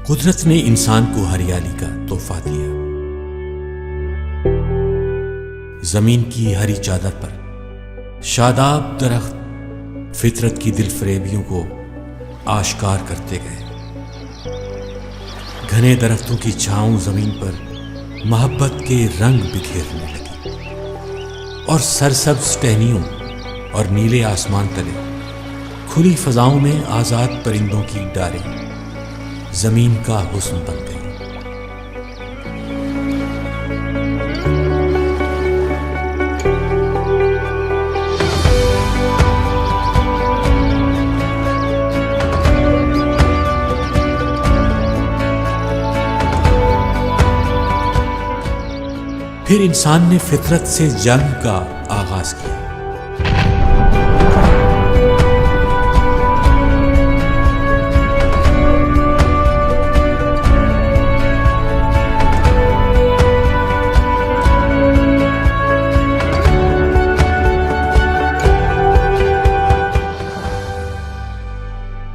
कुदरत ने इंसान को हरियाली का तोहफा दिया। जमीन की हरी चादर पर शादाब दरख्त फितरत की दिल फरेबियों को आश्कार करते गए। घने दरख्तों की छांव जमीन पर मोहब्बत के रंग बिखेरने लगी और सरसब्ज टहनियों और नीले आसमान तले खुली फजाओं में आजाद परिंदों की डारें जमीन का हुस्न बन गई। फिर इंसान ने फितरत से जंग का आगाज किया।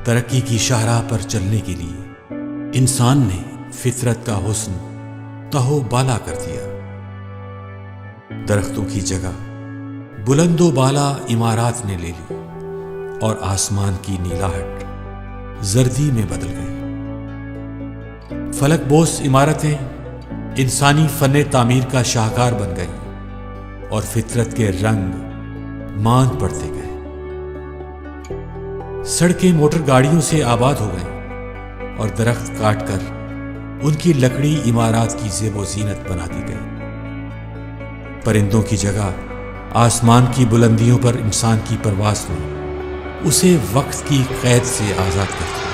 तरक्की की शाहराह पर चलने के लिए इंसान ने फितरत का हुस्न तहो बाला कर दिया। दरख्तों की जगह बुलंदो बाला इमारात ने ले ली और आसमान की नीलाहट जर्दी में बदल गई। फलकबोस इमारतें इंसानी फन तामीर का शाहकार बन गई और फितरत के रंग मांद पड़ते गए। सड़कें मोटर गाड़ियों से आबाद हो गईं और दरख्त काटकर उनकी लकड़ी इमारात की ज़ेबो ज़ीनत बना दी गई। परिंदों की जगह आसमान की बुलंदियों पर इंसान की परवाज़ ने उसे वक्त की कैद से आज़ाद कर दिया।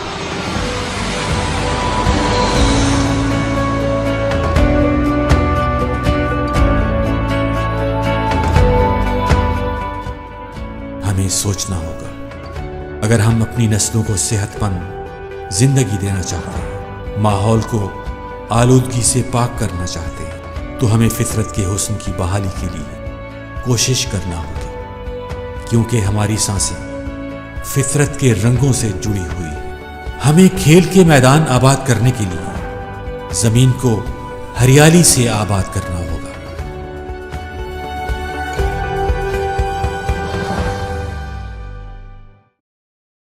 हमें सोचना होगा, अगर हम अपनी नस्लों को सेहतमंद जिंदगी देना चाहते हैं, माहौल को आलूदगी से पाक करना चाहते हैं, तो हमें फितरत के हुस्न की बहाली के लिए कोशिश करना होगी, क्योंकि हमारी सांसें फितरत के रंगों से जुड़ी हुई हैं। हमें खेल के मैदान आबाद करने के लिए जमीन को हरियाली से आबाद करना होगा।